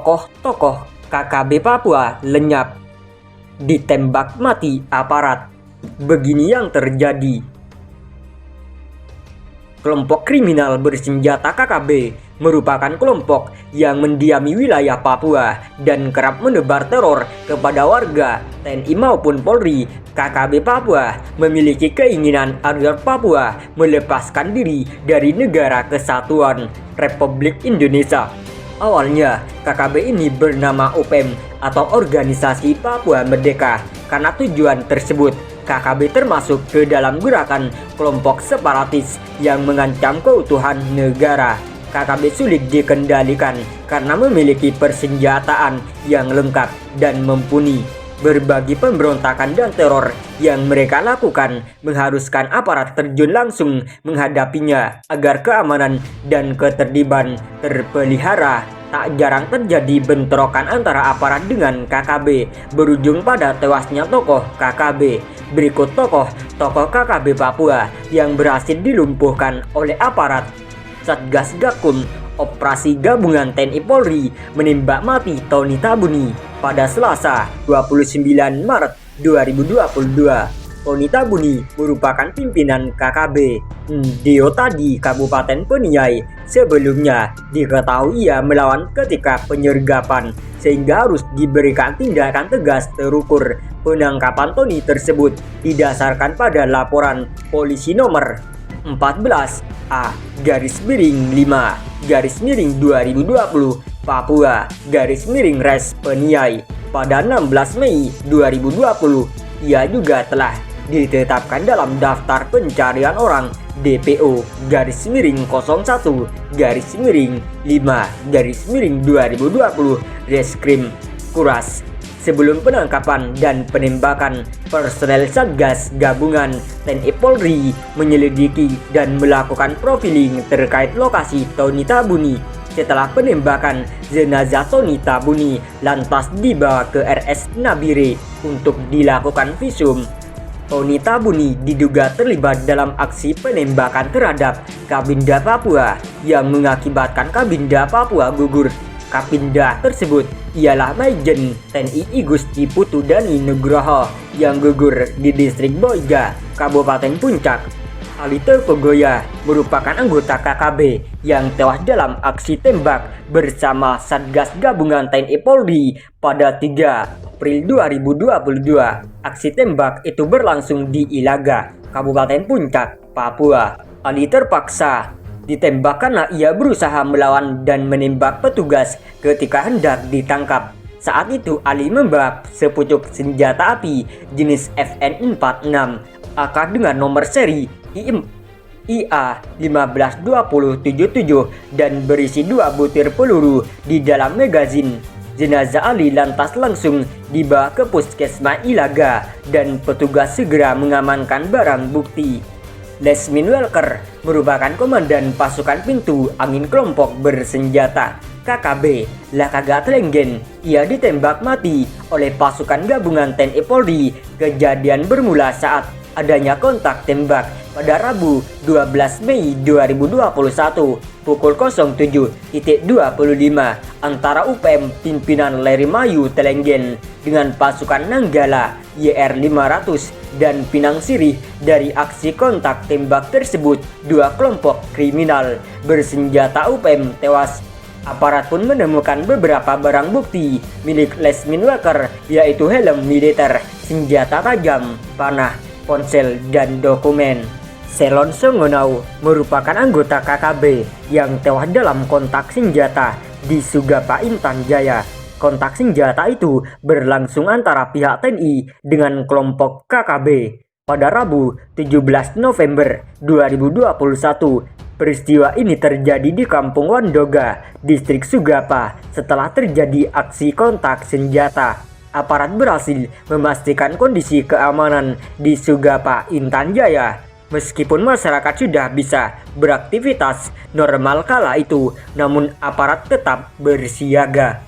Tokoh-tokoh KKB Papua lenyap, ditembak mati aparat. Begini yang terjadi. Kelompok kriminal bersenjata KKB merupakan kelompok yang mendiami wilayah Papua dan kerap menebar teror kepada warga. TNI maupun Polri. KKB Papua memiliki keinginan agar Papua melepaskan diri dari Negara Kesatuan Republik Indonesia. Awalnya, KKB ini bernama UPM atau Organisasi Papua Merdeka. Karena tujuan tersebut, KKB termasuk ke dalam gerakan kelompok separatis yang mengancam keutuhan negara. KKB sulit dikendalikan karena memiliki persenjataan yang lengkap dan mumpuni. Berbagai pemberontakan dan teror yang mereka lakukan mengharuskan aparat terjun langsung menghadapinya agar keamanan dan ketertiban terpelihara. Tak jarang terjadi bentrokan antara aparat dengan KKB, berujung pada tewasnya tokoh KKB. Berikut tokoh KKB Papua yang berhasil dilumpuhkan oleh aparat. Satgas Gakum, Operasi Gabungan TNI Polri menembak mati Tony Tabuni pada Selasa 29 Maret 2022. Tony Tabuni merupakan pimpinan KKB Diota di Kabupaten Paniai. Sebelumnya diketahui ia melawan ketika penyergapan sehingga harus diberikan tindakan tegas terukur. Penangkapan Tony tersebut didasarkan pada laporan polisi nomor 14 A/5/2020 Papua /Res Paniai pada 16 Mei 2020. Ia juga telah ditetapkan dalam daftar pencarian orang DPO-01-5/2020 Reskrim Kuras. Sebelum penangkapan dan penembakan, personel Satgas Gabungan TNI Polri menyelidiki dan melakukan profiling terkait lokasi Tony Tabuni. Setelah penembakan, jenazah Tony Tabuni lantas dibawa ke RS Nabire untuk dilakukan visum. Tony Tabuni diduga terlibat dalam aksi penembakan terhadap Kabinda Papua yang mengakibatkan Kabinda Papua gugur. Kabinda tersebut ialah Maijen TNI Igusti Putu Dani Nugroho yang gugur di distrik Boiga, Kabupaten Puncak. Alite Pogoya merupakan anggota KKB yang tewas dalam aksi tembak bersama Satgas Gabungan TNI Polri pada 3 April 2022. Aksi tembak itu berlangsung di Ilaga, Kabupaten Puncak, Papua. Ali terpaksa ditembak karena ia berusaha melawan dan menembak petugas ketika hendak ditangkap. Saat itu Ali membawa sepucuk senjata api jenis FN46 AK dengan nomor seri IA-152077 dan berisi 2 butir peluru di dalam magazin. Jenazah Ali lantas langsung dibawa ke Puskesmas Ilaga dan petugas segera mengamankan barang bukti. Lesmin Welker merupakan komandan pasukan pintu angin kelompok bersenjata KKB Lakaga Telenggen. Ia ditembak mati oleh pasukan gabungan TNI Polri. Kejadian bermula saat adanya kontak tembak pada Rabu 12 Mei 2021 pukul 07.25 antara UPM pimpinan Leri Mayu Telenggen dengan pasukan Nanggala YR500 dan Pinang Sirih. Dari aksi kontak tembak tersebut, 2 kelompok kriminal bersenjata UPM tewas. Aparat pun menemukan beberapa barang bukti milik Lesmin Welker, yaitu helm militer, senjata tajam, panah, ponsel, dan dokumen. Selon Songonau merupakan anggota KKB yang tewas dalam kontak senjata di Sugapa Intan Jaya. Kontak senjata itu berlangsung antara pihak TNI dengan kelompok KKB pada Rabu 17 November 2021. Peristiwa ini terjadi di Kampung Wandoga, distrik Sugapa. Setelah terjadi aksi kontak senjata, aparat berhasil memastikan kondisi keamanan di Sugapa Intan Jaya. Meskipun masyarakat sudah bisa beraktivitas normal kala itu, namun aparat tetap bersiaga.